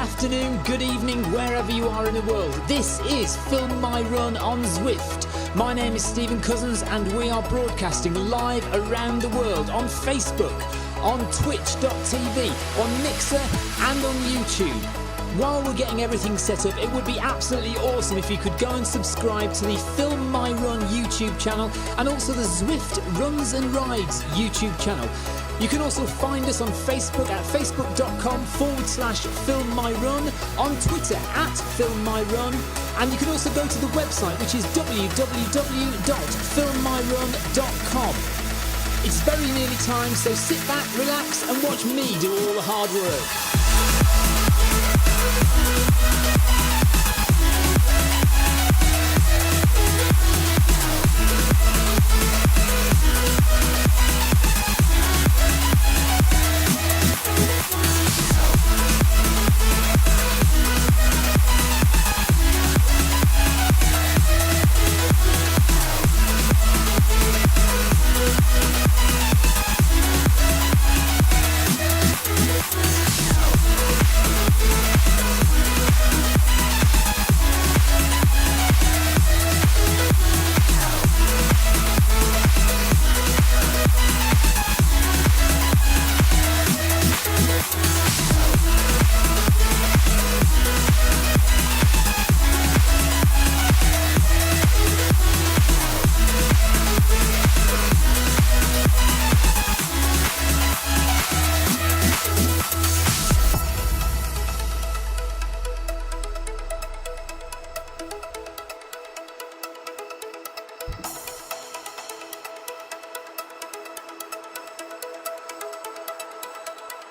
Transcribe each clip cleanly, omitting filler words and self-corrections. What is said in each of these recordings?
afternoon, good evening, wherever you are in the world. This is Film My Run on Zwift. My name is Stephen Cousins and we are broadcasting live around the world on Facebook, on twitch.tv, on Mixer and on YouTube. While we're getting everything set up, it would be absolutely awesome if you could go and subscribe to the Film My Run YouTube channel and also the Zwift Runs and Rides YouTube channel. You can also find us on Facebook at facebook.com/filmmyrun, on Twitter at filmmyrun, and you can also go to the website, which is www.filmmyrun.com. It's very nearly time, so sit back, relax and watch me do all the hard work.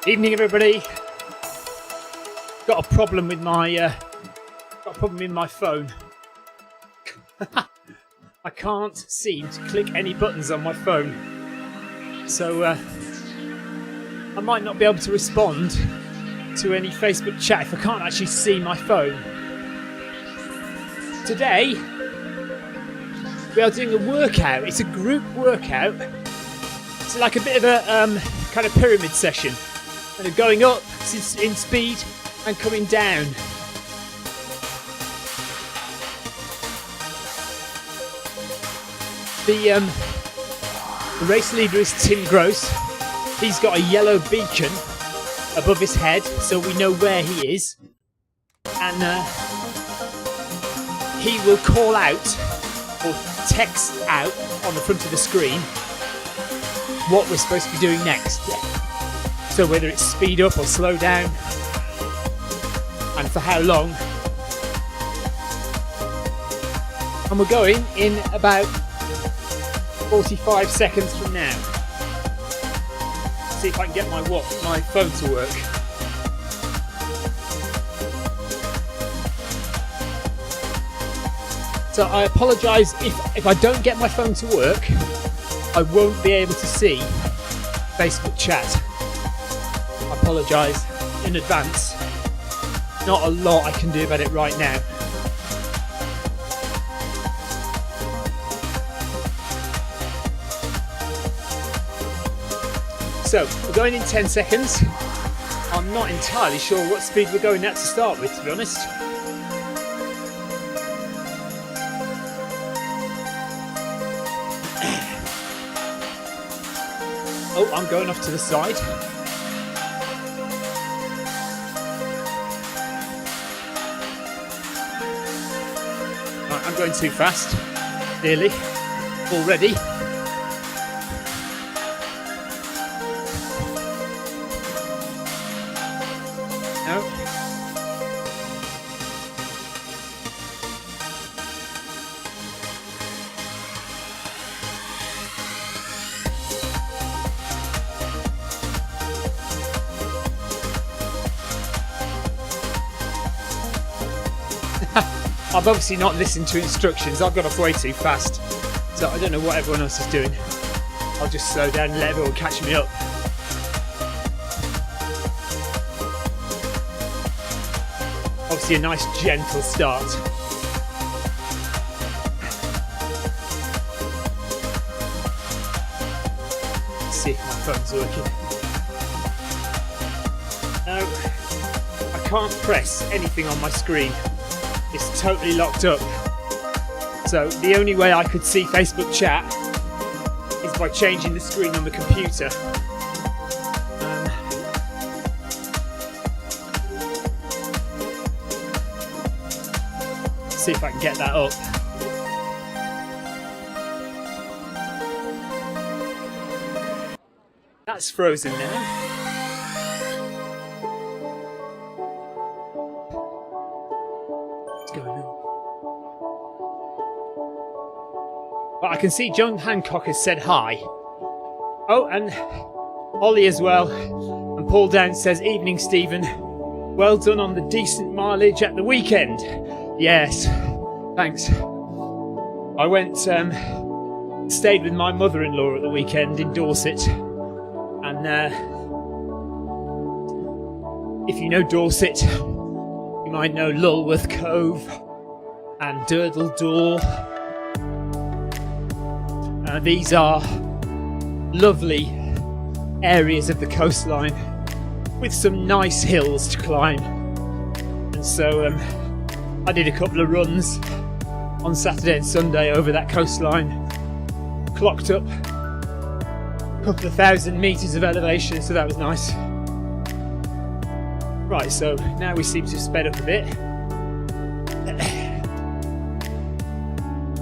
Evening, everybody. Got a problem with my phone. I can't seem to click any buttons on my phone, so I might not be able to respond to any Facebook chat if I can't actually see my phone. Today we are doing a workout. It's a group workout. It's like a bit of a kind of pyramid session. And going up in speed and coming down. The race leader is Tim Gross. He's got a yellow beacon above his head, so we know where he is. And he will call out or text out on the front of the screen what we're supposed to be doing next. So whether it's speed up or slow down, and for how long. And we're going in about 45 seconds from now. See if I can get my phone to work. So I apologise if I don't get my phone to work. I won't be able to see Facebook chat. I apologise in advance. Not a lot I can do about it right now. So, we're going in 10 seconds. I'm not entirely sure what speed we're going at to start with, to be honest. Oh, I'm going off to the side. I'm going too fast, nearly, already. No. I've obviously not listened to instructions. I've got off way too fast, so I don't know what everyone else is doing. I'll just slow down and let everyone catch me up. Obviously a nice gentle start. Let's see if my phone's working. No, I can't press anything on my screen. It's totally locked up. So the only way I could see Facebook chat is by changing the screen on the computer. See if I can get that up. That's frozen now. What's going on? Well, I can see John Hancock has said hi. Oh, and Ollie as well. And Paul Downs says, "Evening, Stephen. Well done on the decent mileage at the weekend." Yes, thanks. I went, stayed with my mother-in-law at the weekend in Dorset. And if you know Dorset, you might know Lulworth Cove and Durdle Door. These are lovely areas of the coastline with some nice hills to climb. And so I did a couple of runs on Saturday and Sunday over that coastline, clocked up a couple of 1,000 metres of elevation, so that was nice. Right, so now we seem to have sped up a bit.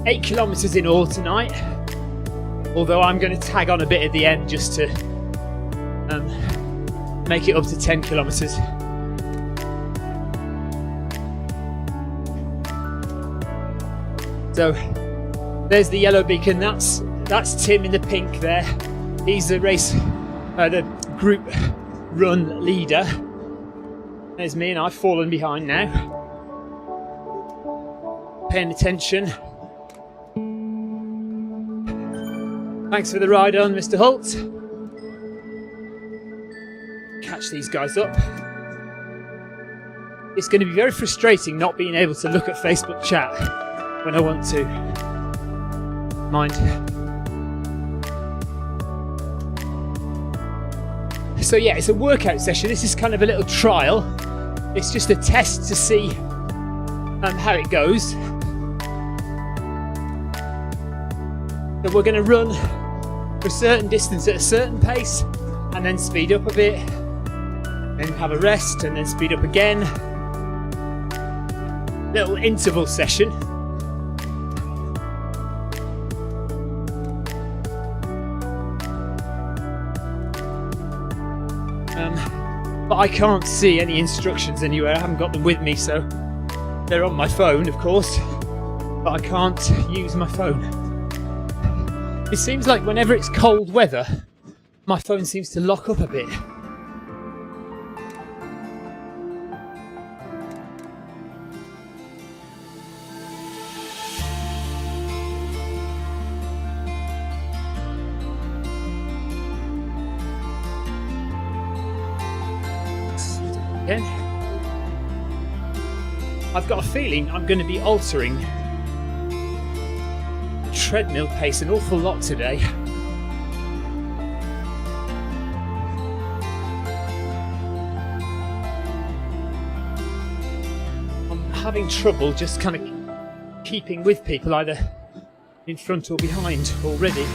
8 kilometres in all tonight, although I'm going to tag on a bit at the end just to make it up to 10 kilometres. So there's the yellow beacon. That's Tim in the pink there. He's the the group run leader. There's me, and I've fallen behind now. Paying attention. Thanks for the ride on, Mr. Holt. Catch these guys up. It's going to be very frustrating not being able to look at Facebook chat when I want to. Mind. So yeah, it's a workout session. This is kind of a little trial. It's just a test to see how it goes. So we're going to run for a certain distance at a certain pace, and then speed up a bit, then have a rest, and then speed up again. Little interval session. But I can't see any instructions anywhere. I haven't got them with me, so they're on my phone, of course, but I can't use my phone. It seems like whenever it's cold weather, my phone seems to lock up a bit. Again. I've got a feeling I'm going to be altering the treadmill pace an awful lot today. I'm having trouble just kind of keeping with people either in front or behind already.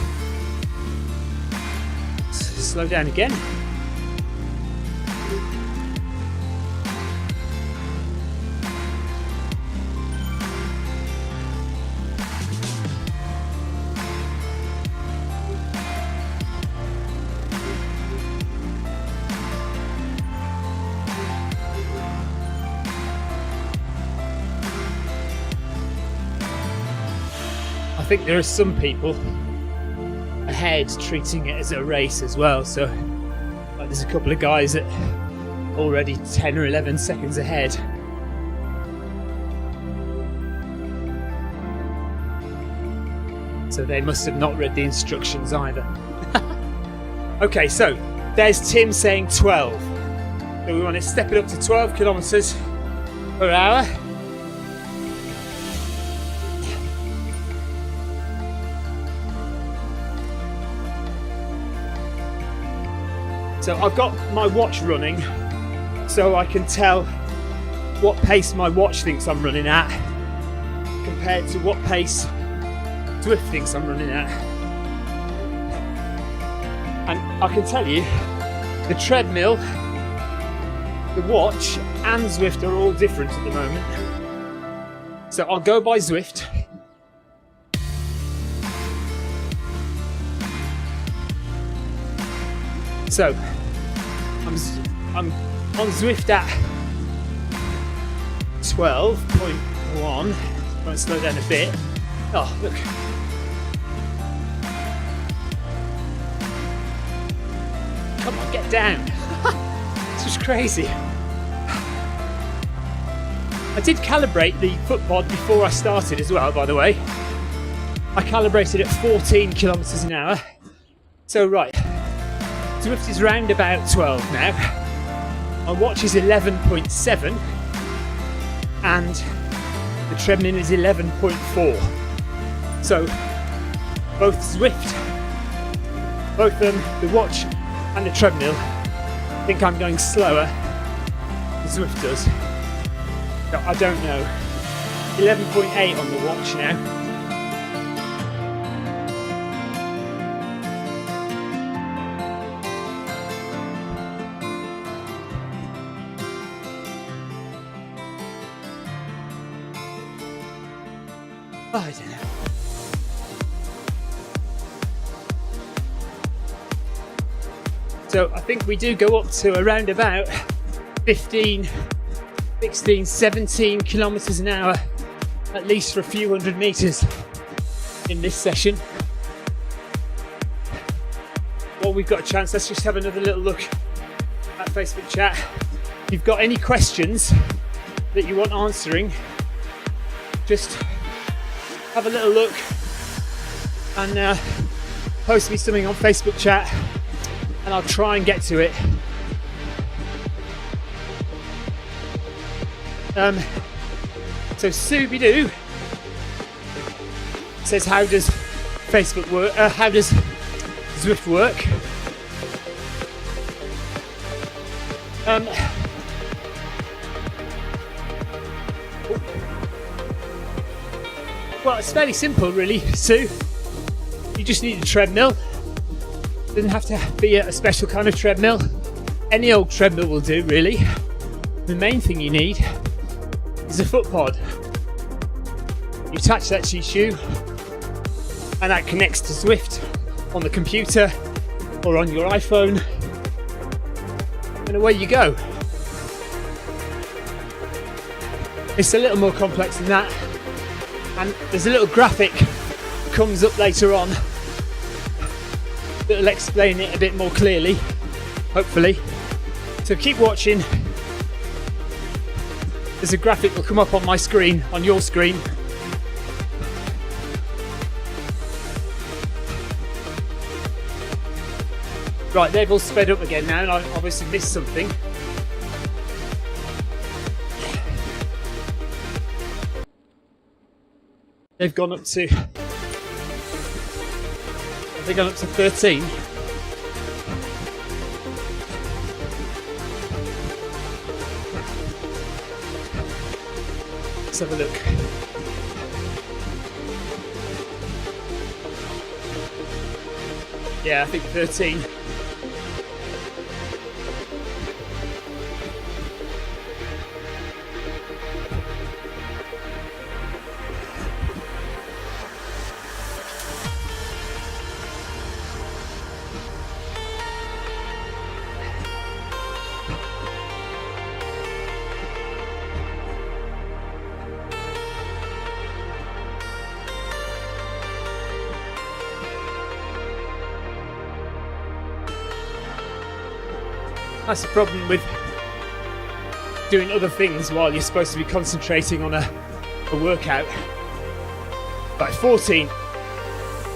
Slow down again. I think there are some people ahead treating it as a race as well, so like there's a couple of guys that already 10 or 11 seconds ahead. So they must have not read the instructions either. Okay, so there's Tim saying 12. So we want to step it up to 12 kilometres per hour. So I've got my watch running so I can tell what pace my watch thinks I'm running at compared to what pace Zwift thinks I'm running at. And I can tell you, the treadmill, the watch and Zwift are all different at the moment. So I'll go by Zwift. So I'm on Zwift at 12.1. Might slow down a bit. Oh, look. Come on, get down. It's just crazy. I did calibrate the foot pod before I started as well, by the way. I calibrated at 14 kilometers an hour. So, right. Zwift is round about 12 now. My watch is 11.7 and the treadmill is 11.4. So both Zwift, both the watch and the treadmill think I'm going slower than Zwift does. So I don't know. 11.8 on the watch now. Oh, I don't know. So I think we do go up to around about 15, 16, 17 kilometers an hour, at least for a few hundred meters in this session. While we've got a chance, let's just have another little look at Facebook chat. If you've got any questions that you want answering, just have a little look and post me something on Facebook chat and I'll try and get to it. So Subidoo says, how does Facebook work? How does Zwift work? Well, it's fairly simple, really, Sue. You just need a treadmill. Doesn't have to be a special kind of treadmill. Any old treadmill will do, really. The main thing you need is a foot pod. You attach that to your shoe, and that connects to Zwift on the computer or on your iPhone, and away you go. It's a little more complex than that. And there's a little graphic that comes up later on that'll explain it a bit more clearly, hopefully. So keep watching. There's a graphic that will come up on my screen, on your screen. Right, they've all sped up again now, and I obviously missed something. They've gone up to, have they gone up to 13? Let's have a look. Yeah, I think 13. That's the problem with doing other things while you're supposed to be concentrating on a workout. Right, 14.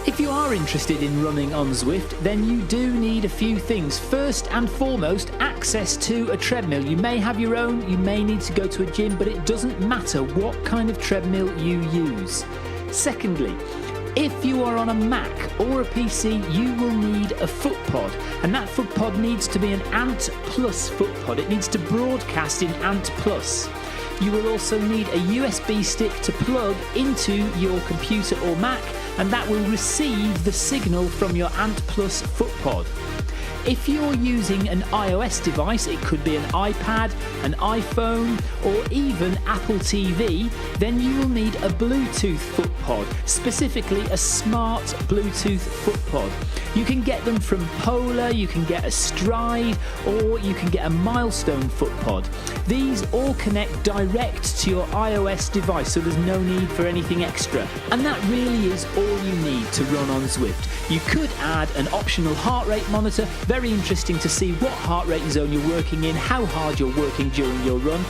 If you are interested in running on Zwift, then you do need a few things. First and foremost, access to a treadmill. You may have your own, you may need to go to a gym, but it doesn't matter what kind of treadmill you use. Secondly, if you are on a Mac or a PC, you will need a foot pod, and that foot pod needs to be an Ant Plus foot pod. It needs to broadcast in Ant Plus. You will also need a USB stick to plug into your computer or Mac, and that will receive the signal from your Ant Plus FootPod. If you're using an iOS device, it could be an iPad, an iPhone, or even Apple TV, then you will need a Bluetooth FootPod, specifically a smart Bluetooth FootPod. You can get them from Polar, you can get a Stride, or you can get a Milestone FootPod. These all connect direct to your iOS device, so there's no need for anything extra. And that really is all you need to run on Zwift. You could add an optional heart rate monitor. Very interesting to see what heart rate zone you're working in, how hard you're working during your run.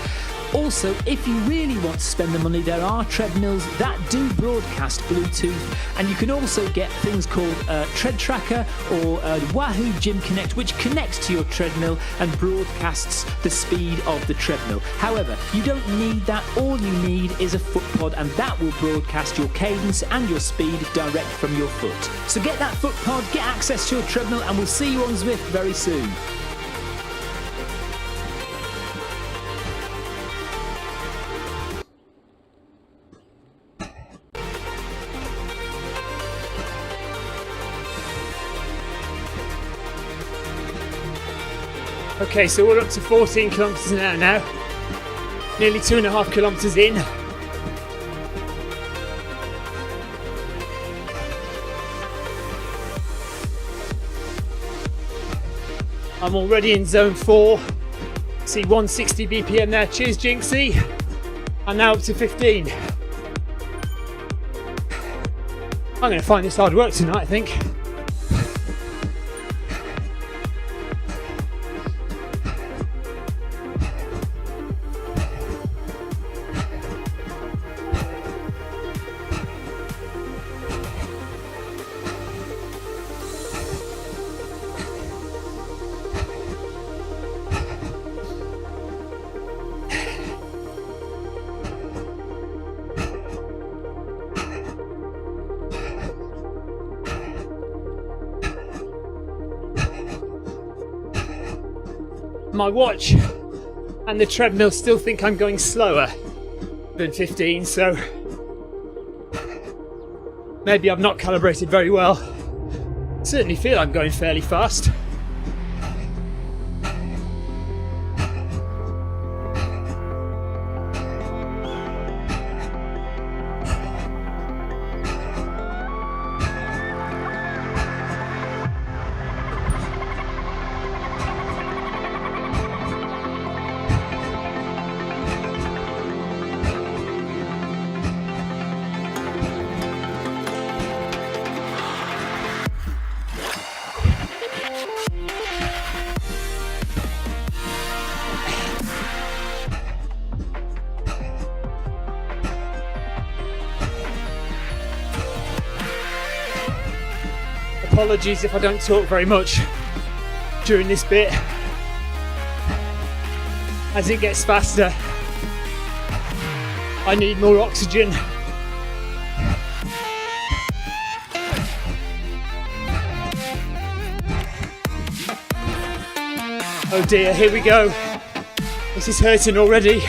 Also, if you really want to spend the money, there are treadmills that do broadcast Bluetooth, and you can also get things called Tread Tracker or Wahoo Gym Connect, which connects to your treadmill and broadcasts the speed of the treadmill. However, you don't need that. All you need is a FootPod, and that will broadcast your cadence and your speed direct from your foot. So get that FootPod, get access to your treadmill, and we'll see you on Zwift very soon. Okay, so we're up to 14 kilometres an hour now, nearly 2.5 kilometres in. I'm already in zone 4, see 160 BPM there, cheers Jinxie. I'm now up to 15. I'm going to find this hard work tonight, I think. My watch and the treadmill still think I'm going slower than 15, so maybe I've not calibrated very well. Certainly feel I'm going fairly fast. Apologies if I don't talk very much during this bit. As it gets faster, I need more oxygen. Oh dear, here we go. This is hurting already.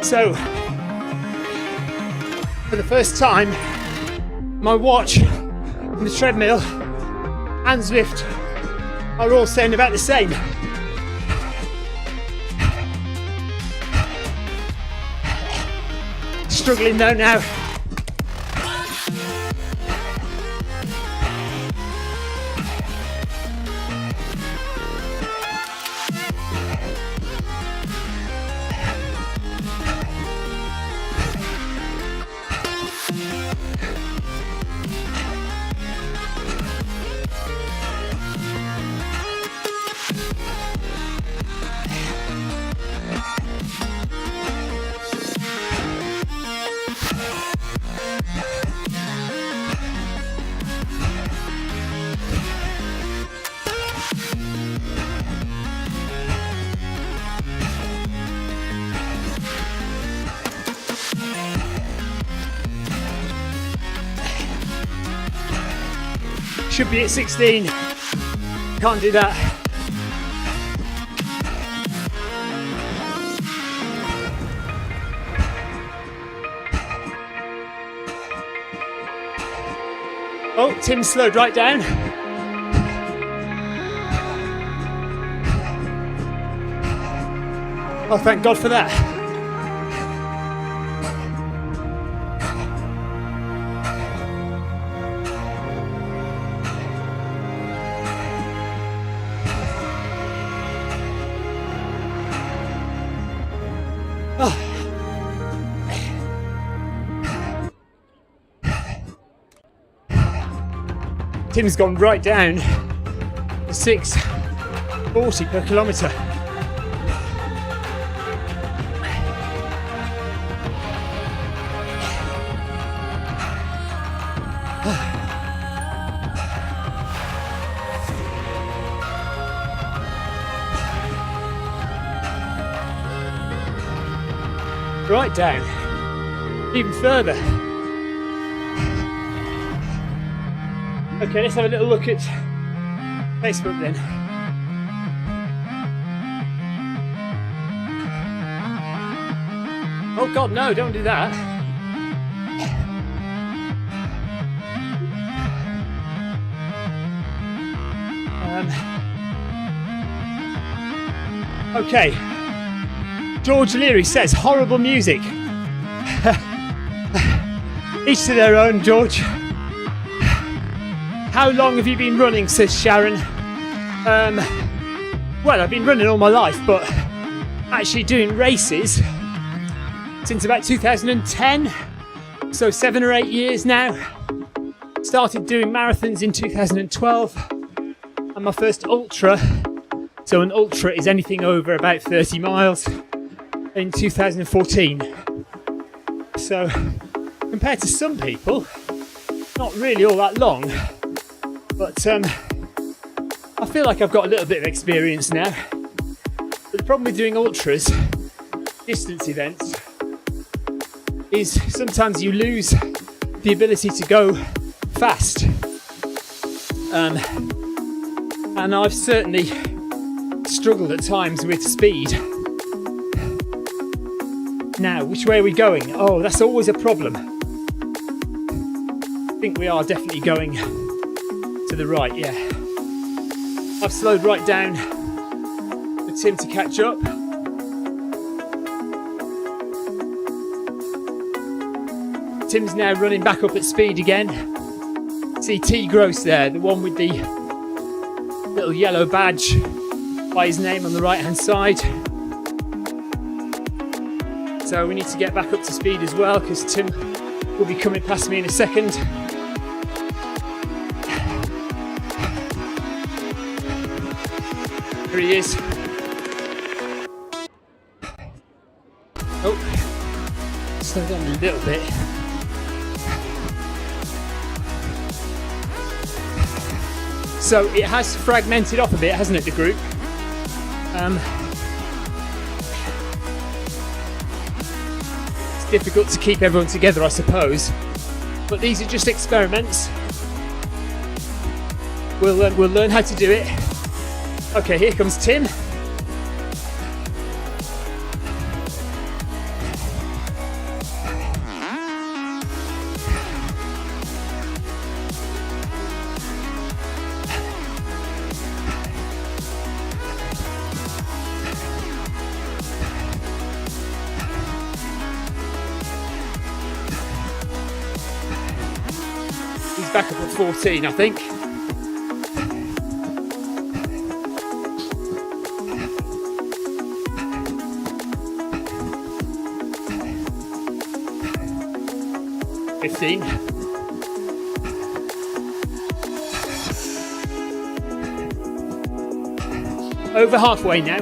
So, for the first time, my watch and the treadmill and Zwift are all saying about the same. struggling though now. Should be at 16. Can't do that. Oh, Tim slowed right down. Oh, thank God for that. Tim's gone right down to 6:40 per kilometre. Right down, even further. Okay, let's have a little look at Facebook then. Oh God, no, don't do that. Okay, George Leary says, horrible music. Each to their own, George. How long have you been running, says Sharon? Well, I've been running all my life, but actually doing races since about 2010, so 7 or 8 years now. Started doing marathons in 2012, and my first ultra, so an ultra is anything over about 30 miles, in 2014. So, compared to some people, not really all that long. But I feel like I've got a little bit of experience now. But the problem with doing ultras, distance events, is sometimes you lose the ability to go fast. And I've certainly struggled at times with speed. Now, which way are we going? Oh, that's always a problem. I think we are definitely going to the right, yeah. I've slowed right down for Tim to catch up. Tim's now running back up at speed again. See T Gross there, the one with the little yellow badge by his name on the right hand side. So we need to get back up to speed as well, because Tim will be coming past me in a second. Here he is. Oh, slow down a little bit. So it has fragmented off a bit, hasn't it, the group? It's difficult to keep everyone together, I suppose. But these are just experiments. We'll learn how to do it. Okay, here comes Tim. back up at 14, I think. Over halfway now,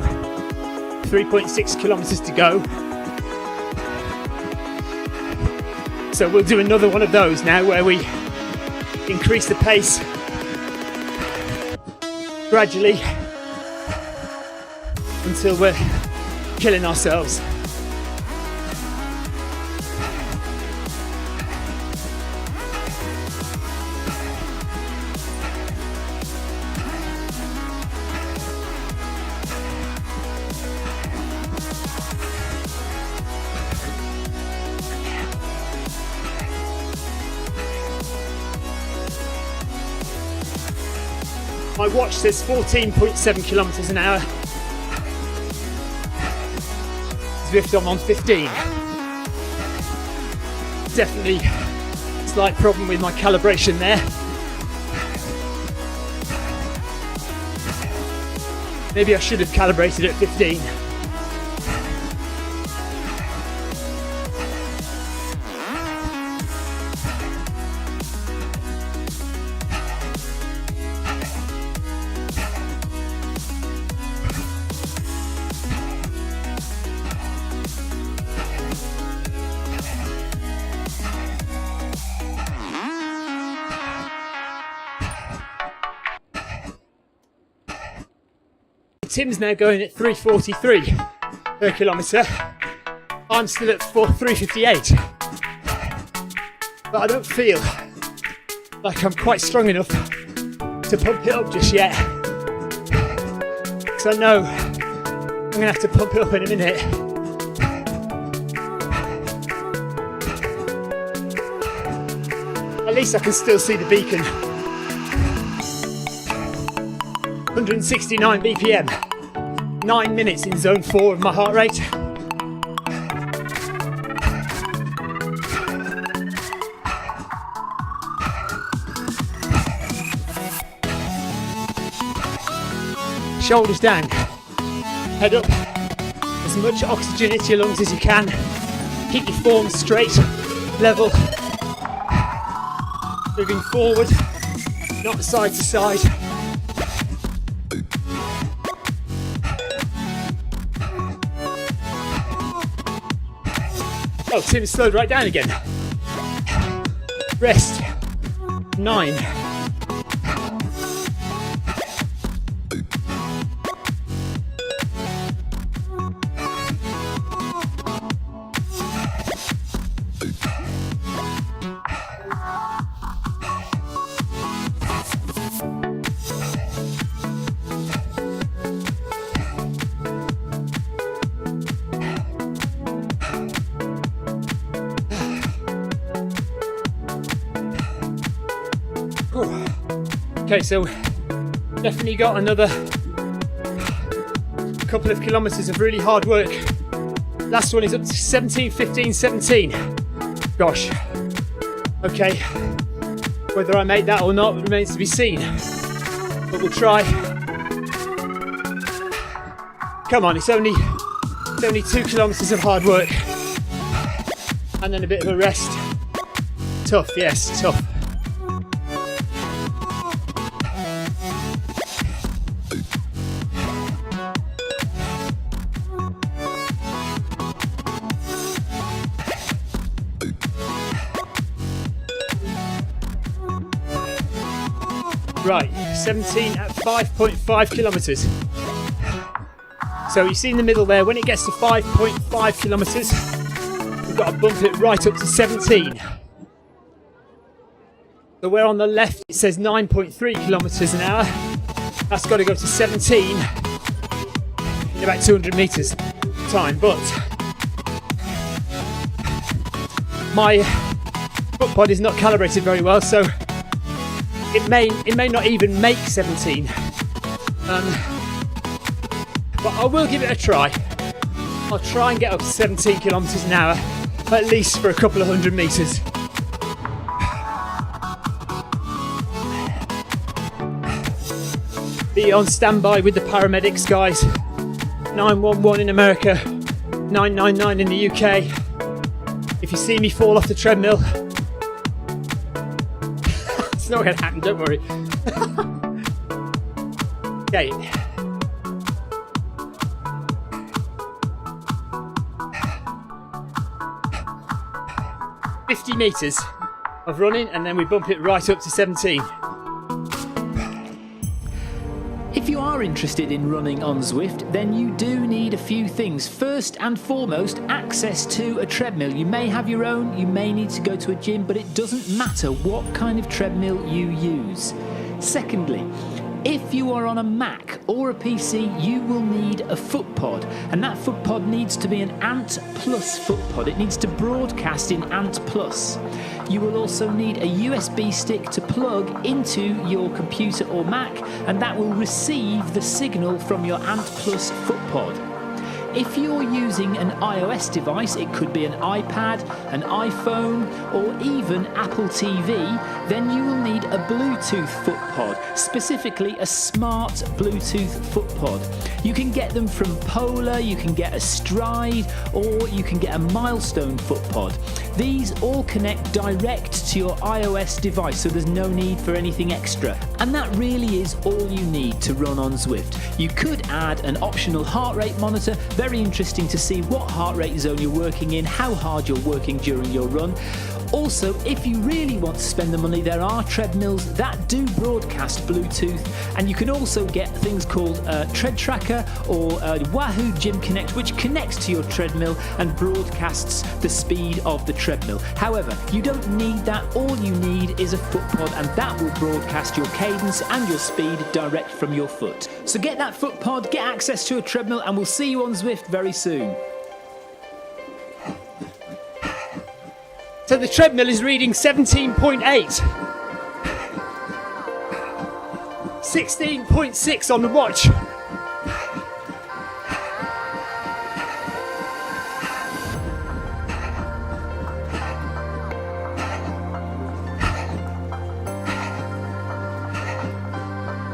3.6 kilometers to go. So we'll do another one of those now where we increase the pace gradually until we're killing ourselves. My watch says 14.7 kilometers an hour. Zwift I'm on 15. Definitely a slight problem with my calibration there. Maybe I should have calibrated at 15. Tim's now going at 3:43 per kilometre. I'm still at 3:58. But I don't feel like I'm quite strong enough to pump it up just yet. Because I know I'm going to have to pump it up in a minute. At least I can still see the beacon. 169 BPM, 9 minutes in zone 4 of my heart rate. Shoulders down, head up, as much oxygen into your lungs as you can. Keep your form straight, level, moving forward, not side to side. Oh, Tim slowed right down again. Rest. 9. Okay, so definitely got another couple of kilometers of really hard work. Last one is up to 17, 15, 17. Gosh. Okay. Whether I make that or not remains to be seen. But we'll try. Come on, it's only 2 kilometers of hard work. And then a bit of a rest. Tough, yes, tough. Right, 17 at 5.5 kilometres. So you see in the middle there, when it gets to 5.5 kilometres, we've got to bump it right up to 17. So where on the left it says 9.3 kilometres an hour, that's got to go to 17 in about 200 metres time. But my foot pod is not calibrated very well, so it may not even make 17, but I will give it a try. I'll try and get up to 17 kilometres an hour, at least for a couple of 100 metres. Be on standby with the paramedics, guys. 911 in America, 999 in the UK. If you see me fall off the treadmill, it's not going to happen, don't worry. Okay. "50 metres of running, and then we bump it right up to 17. If you are interested in running on Zwift, then you do need a few things. First and foremost, access to a treadmill. You may have your own, you may need to go to a gym, but it doesn't matter what kind of treadmill you use. Secondly, if you are on a Mac or a PC, you will need a foot pod, and that foot pod needs to be an Ant Plus foot pod. It needs to broadcast in Ant Plus. You will also need a USB stick to plug into your computer or Mac, and that will receive the signal from your Ant Plus foot pod. If you're using an iOS device, it could be an iPad, an iPhone, or even Apple TV, then you will need a Bluetooth foot pod, specifically a smart Bluetooth foot pod. You can get them from Polar, you can get a Stride, or you can get a Milestone foot pod. These all connect direct to your iOS device, so there's no need for anything extra. And that really is all you need to run on Zwift. You could add an optional heart rate monitor. Very interesting to see what heart rate zone you're working in, how hard you're working during your run. Also, if you really want to spend the money, there are treadmills that do broadcast Bluetooth, and you can also get things called Tread Tracker or Wahoo Gym Connect, which connects to your treadmill and broadcasts the speed of the treadmill. However, you don't need that. All you need is a foot pod, and that will broadcast your cadence and your speed direct from your foot. So get that foot pod, get access to a treadmill, and we'll see you on Zwift very soon. So the treadmill is reading 17.8. 16.6 on the watch.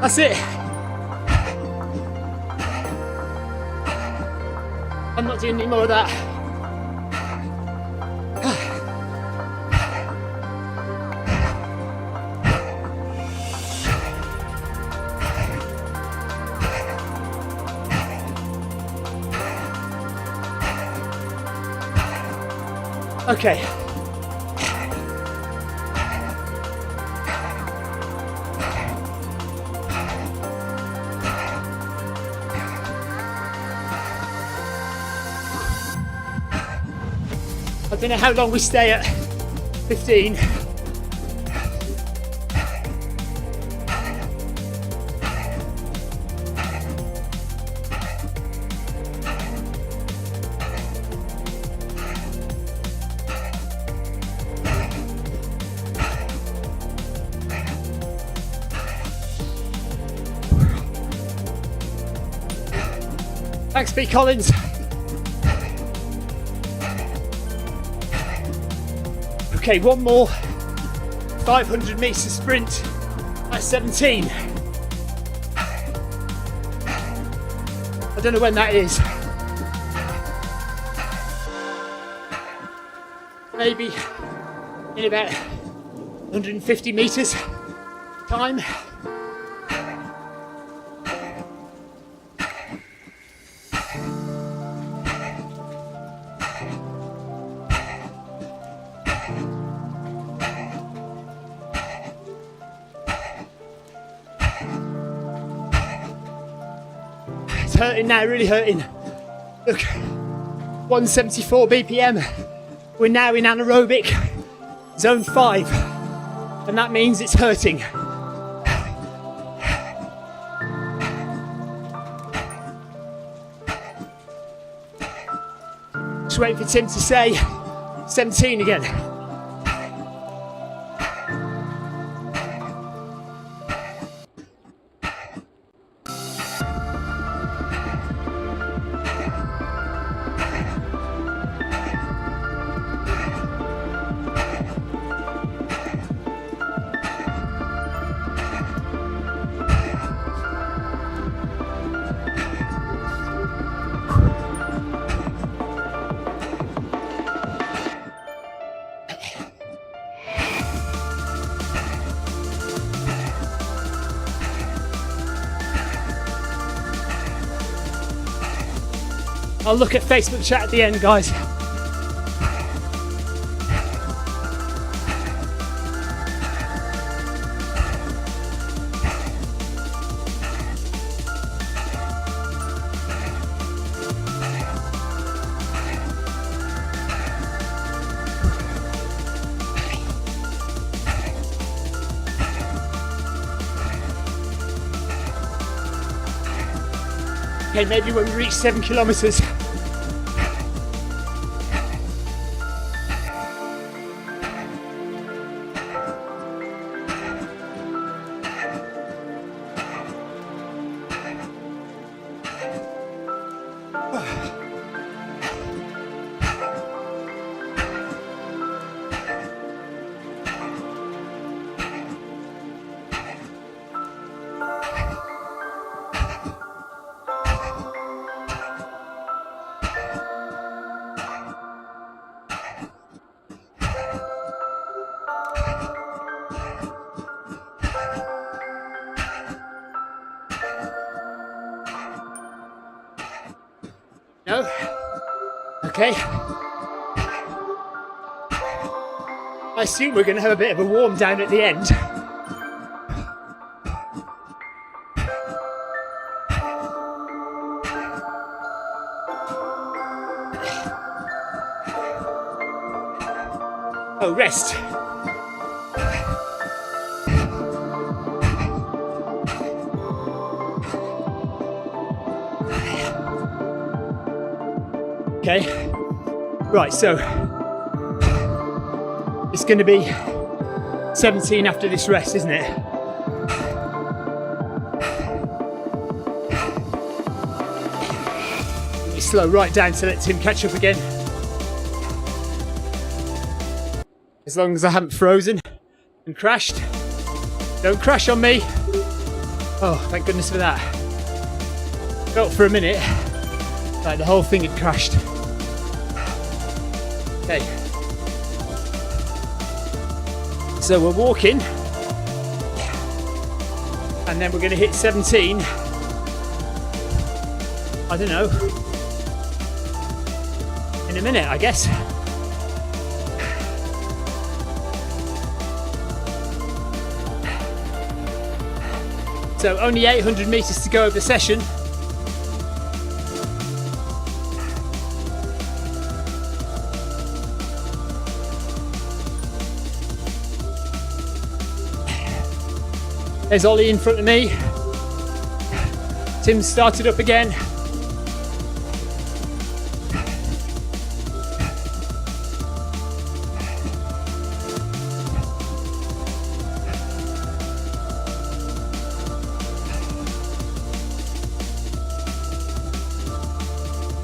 That's it. I'm not doing any more of that. Okay. I don't know how long we stay at 15. Thanks, B. Collins. Okay, one more 500 metre sprint at 17. I don't know when that is. Maybe in about 150 metres time. Hurting now, really hurting. Look, 174 BPM. We're now in anaerobic zone 5, and that means it's hurting. Just waiting for Tim to say 17 again. I'll look at Facebook chat at the end, guys. Okay, maybe when we reach 7 kilometers. No? Okay. I assume we're going to have a bit of a warm down at the end. Oh, rest. Okay, right, so it's going to be 17 after this rest, isn't it? Let me slow right down to let Tim catch up again. As long as I haven't frozen and crashed. Don't crash on me. Oh, thank goodness for that. Felt for a minute like the whole thing had crashed. Okay. So we're walking. And then we're going to hit 17. I don't know. In a minute, I guess. So only 800 meters to go over the session. There's Ollie in front of me. Tim started up again.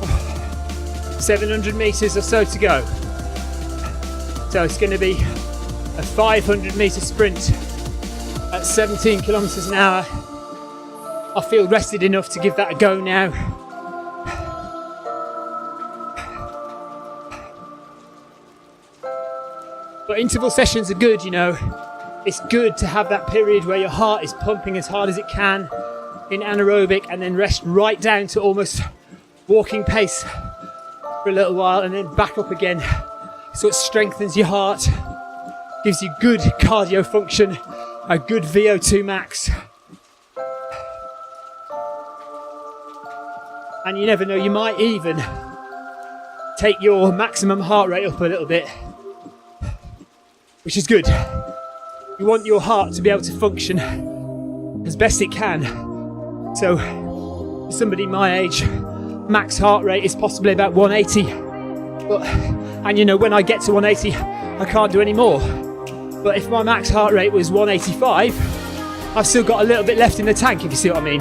Oh, 700 meters or so to go. So it's going to be a 500 meter sprint. At 17 kilometers an hour. I feel rested enough to give that a go now. But interval sessions are good, you know. It's good to have that period where your heart is pumping as hard as it can in anaerobic and then rest right down to almost walking pace for a little while and then back up again. So it strengthens your heart, gives you good cardio function, a good VO2 max. And you never know, you might even take your maximum heart rate up a little bit, which is good. You want your heart to be able to function as best it can. So, for somebody my age, max heart rate is possibly about 180. And you know, when I get to 180, I can't do any more. But if my max heart rate was 185, I've still got a little bit left in the tank, if you see what I mean.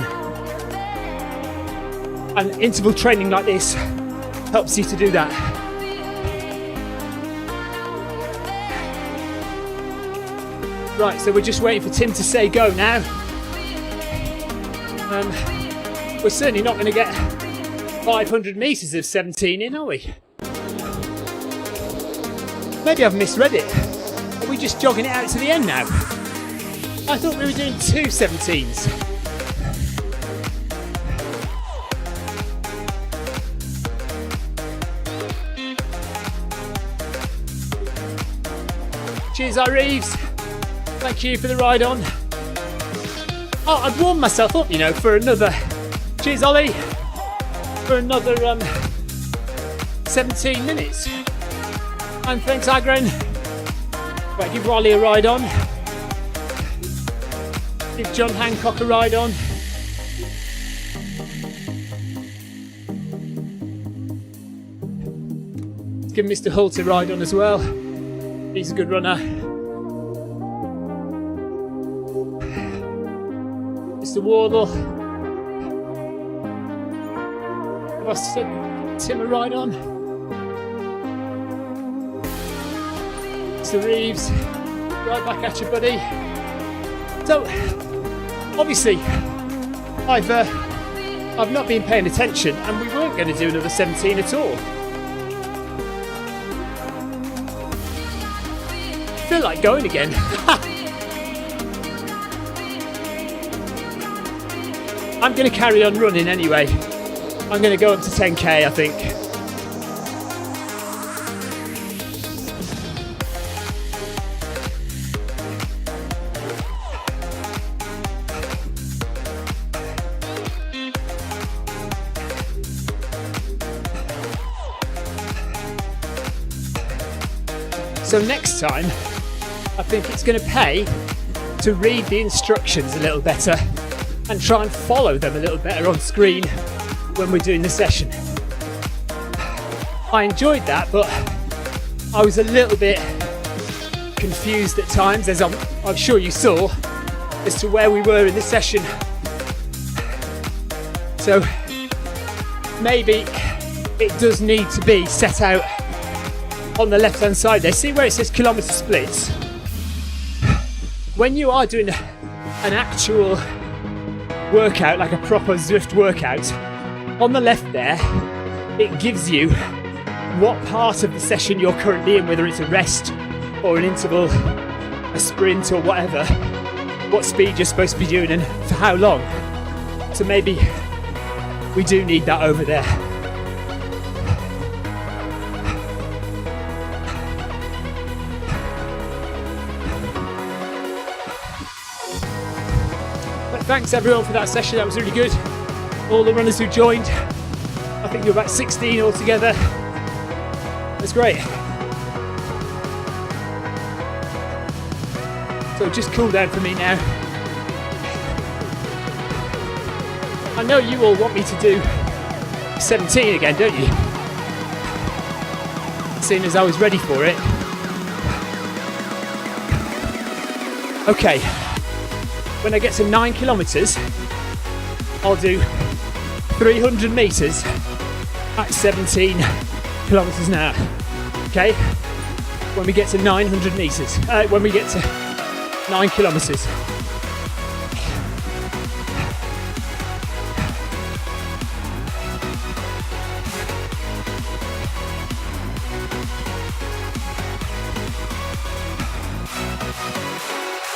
And interval training like this helps you to do that. Right, so we're just waiting for Tim to say go now. We're certainly not going to get 500 metres of 17 in, are we? Maybe I've misread it. Are we just jogging it out to the end now? I thought we were doing 2 17s. Cheers, Reeves. Thank you for the ride on. Oh, I'd warmed myself up, you know, for another. Cheers, Ollie. For another 17 minutes. And thanks, Agren. Right, give Riley a ride on. Give John Hancock a ride on. Give Mr. Holt a ride on as well. He's a good runner. Mr. Wardle. Tim a ride on. Mr. Reeves, right back at you, buddy. So, obviously, I've not been paying attention, and we weren't going to do another 17 at all. I feel like going again. I'm going to carry on running anyway. I'm going to go up to 10k, I think. So next time, I think it's going to pay to read the instructions a little better and try and follow them a little better on screen when we're doing the session. I enjoyed that, but I was a little bit confused at times, as I'm sure you saw, as to where we were in the session. So maybe it does need to be set out on the left hand side there. See where it says kilometre splits? When you are doing an actual workout, like a proper Zwift workout, on the left there, it gives you what part of the session you're currently in, whether it's a rest or an interval, a sprint or whatever, what speed you're supposed to be doing and for how long. So maybe we do need that over there. Thanks everyone for that session, that was really good. All the runners who joined, I think you're about 16 altogether. That's great. So just cool down for me now. I know you all want me to do 17 again, don't you? Seeing as I was ready for it. Okay. When I get to 9 kilometres, I'll do 300 metres at 17 kilometres an hour. Okay? When we get to 900 metres, when we get to 9 kilometres.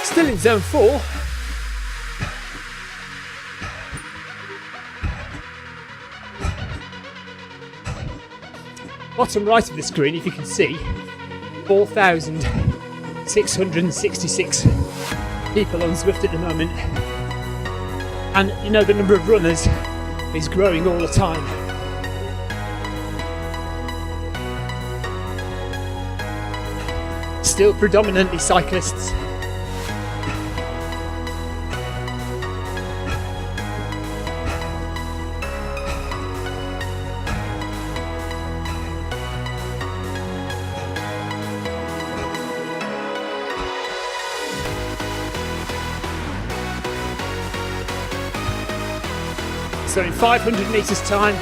Still in zone 4. Bottom right of the screen, if you can see, 4,666 people on Zwift at the moment. And you know, the number of runners is growing all the time. Still predominantly cyclists. So in 500 metres time,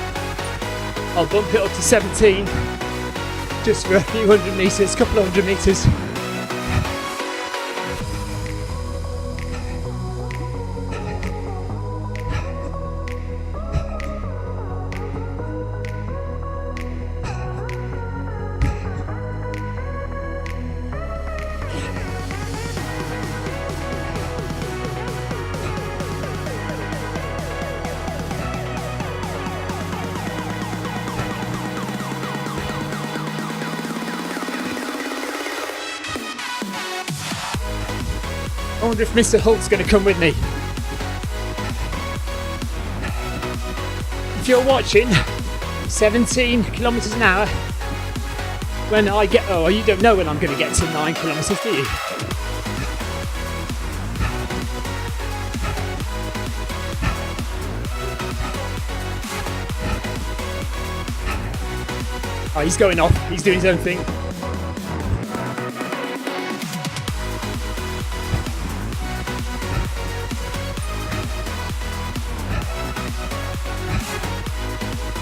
I'll bump it up to 17, just for a few hundred metres, couple of hundred metres. I wonder if Mr. Hulk's going to come with me. If you're watching 17 kilometres an hour, when I get, oh, you don't know when I'm going to get to 9 kilometres, do you? Oh, he's going off. He's doing his own thing.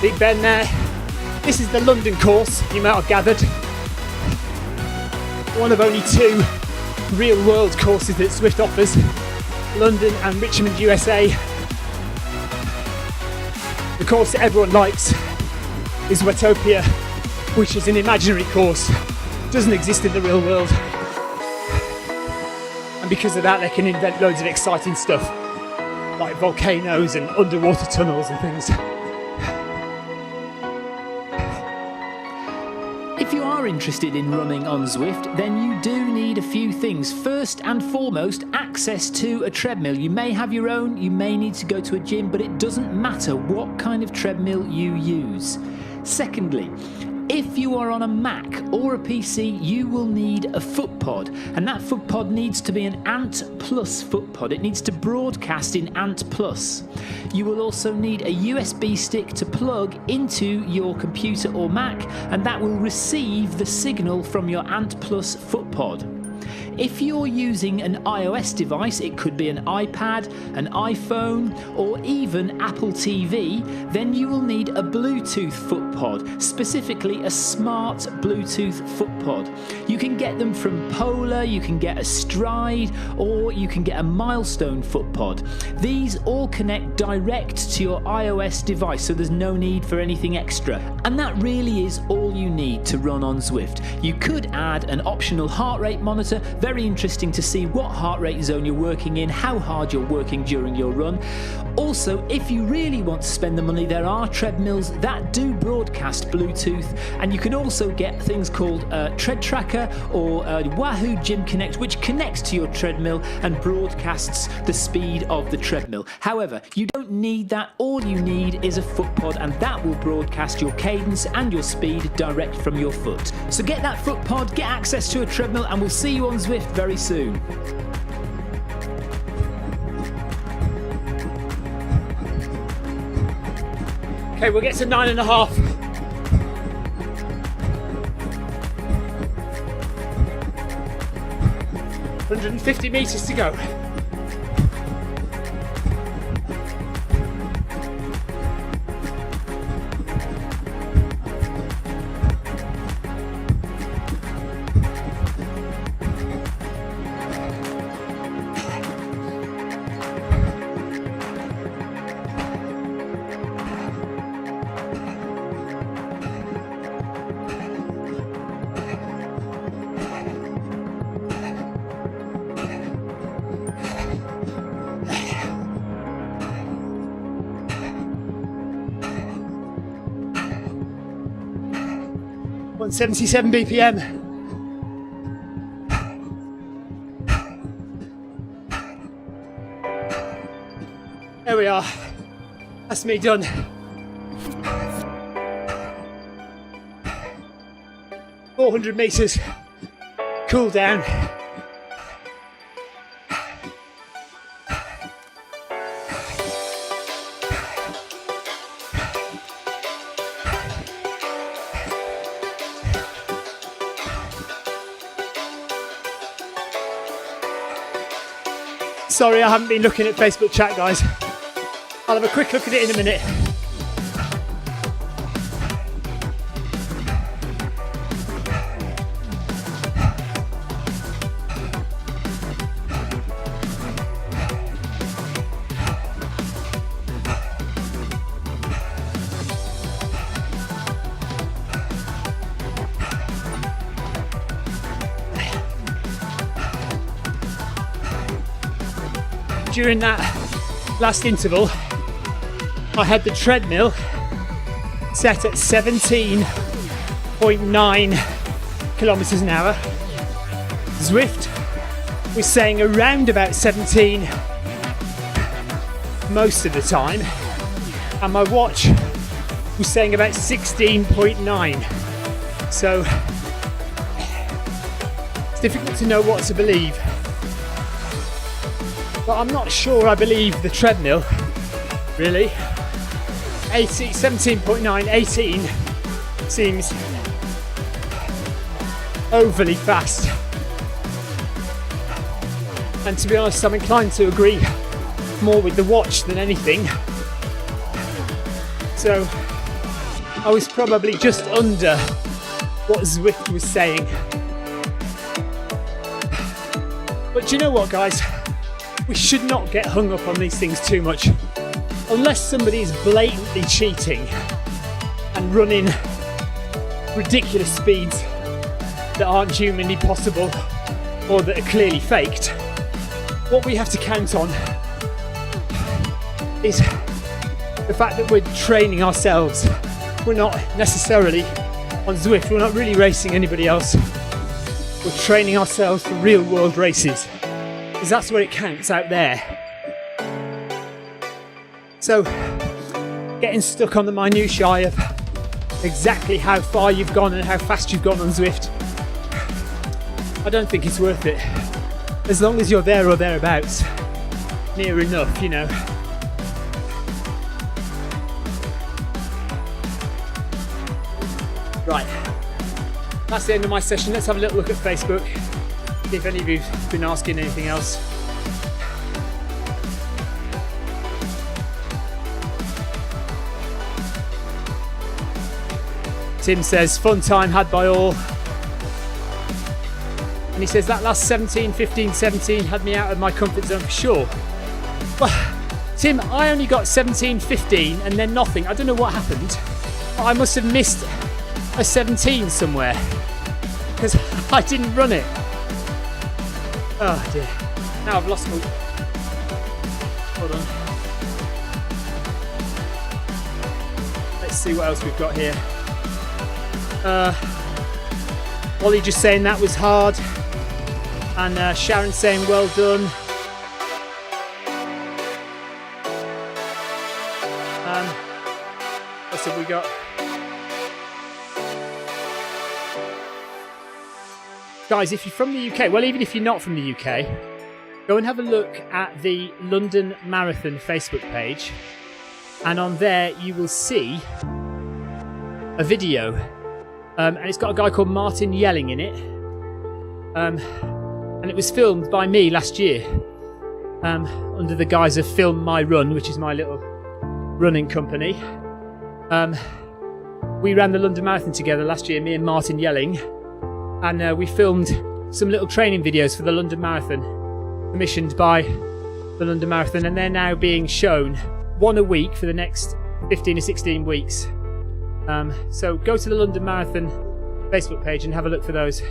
Big Ben there. This is the London course, you might have gathered. One of only 2 real world courses that Zwift offers. London and Richmond, USA. The course that everyone likes is Watopia, which is an imaginary course. Doesn't exist in the real world. And because of that, they can invent loads of exciting stuff, like volcanoes and underwater tunnels and things. If you are interested in running on Zwift, then you do need a few things. First and foremost, access to a treadmill. You may have your own, you may need to go to a gym, but it doesn't matter what kind of treadmill you use. Secondly, if you are on a Mac or a PC, you will need a foot pod, and that foot pod needs to be an Ant Plus foot pod. It needs to broadcast in Ant Plus. You will also need a USB stick to plug into your computer or Mac, and that will receive the signal from your Ant Plus foot pod. If you're using an iOS device, it could be an iPad, an iPhone, or even Apple TV, then you will need a Bluetooth foot pod, specifically a smart Bluetooth foot pod. You can get them from Polar, you can get a Stride, or you can get a Milestone foot pod. These all connect direct to your iOS device, so there's no need for anything extra. And that really is all you need to run on Zwift. You could add an optional heart rate monitor. Very interesting to see what heart rate zone you're working in, how hard you're working during your run. Also, if you really want to spend the money, there are treadmills that do broadcast Bluetooth, and you can also get things called Tread Tracker or Wahoo Gym Connect, which connects to your treadmill and broadcasts the speed of the treadmill. However, you don't need that. All you need is a foot pod, and that will broadcast your cadence and your speed direct from your foot. So get that foot pod, get access to a treadmill, and we'll see you on Zwift very soon. Okay, we'll get to 9.5. $150 meters to go. On 77 BPM. There we are. That's me done. $400 meters. Cool down. Sorry, I haven't been looking at Facebook chat, guys. I'll have a quick look at it in a minute. During that last interval, I had the treadmill set at 17.9 kilometers an hour. Zwift was saying around about 17 most of the time, and my watch was saying about 16.9. So it's difficult to know what to believe. But I'm not sure I believe the treadmill, really. 17.9, 18 seems overly fast. And to be honest, I'm inclined to agree more with the watch than anything. So I was probably just under what Zwift was saying. But do you know what, guys? We should not get hung up on these things too much. Unless somebody is blatantly cheating and running ridiculous speeds that aren't humanly possible or that are clearly faked. What we have to count on is the fact that we're training ourselves. We're not necessarily on Zwift, we're not really racing anybody else. We're training ourselves for real world races, because that's where it counts, out there. So, getting stuck on the minutiae of exactly how far you've gone and how fast you've gone on Zwift, I don't think it's worth it. As long as you're there or thereabouts, near enough, you know. Right, that's the end of my session. Let's have a little look at Facebook, see if any of you've been asking anything else. Tim says, fun time had by all. And he says, that last 17, 15, 17 had me out of my comfort zone for sure. Well, Tim, I only got 17, 15 and then nothing. I don't know what happened. I must have missed a 17 somewhere because I didn't run it. Oh dear. Now I've lost my... Hold on. Let's see what else we've got here. Ollie just saying that was hard. And Sharon saying well done. What have we got? Guys, if you're from the UK, well, even if you're not from the UK, go and have a look at the London Marathon Facebook page. And on there, you will see a video. And it's got a guy called Martin Yelling in it. And it was filmed by me last year. Under the guise of Film My Run, which is my little running company. We ran the London Marathon together last year, me and Martin Yelling. And we filmed some little training videos for the London Marathon, commissioned by the London Marathon, and they're now being shown one a week for the next 15 or 16 weeks. So go to the London Marathon Facebook page and have a look for those.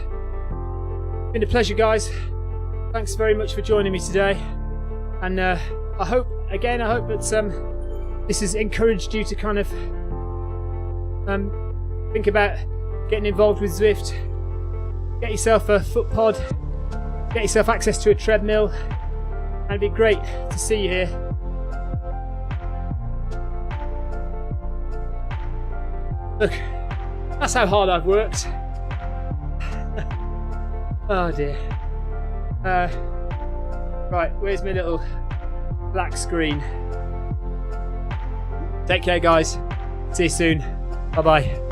Been a pleasure, guys. Thanks very much for joining me today. And I hope that this has encouraged you to kind of think about getting involved with Zwift. Get yourself a foot pod, get yourself access to a treadmill, and it'd be great to see you here. Look, that's how hard I've worked. Oh dear. Right, where's my little black screen? Take care, guys. See you soon. Bye bye.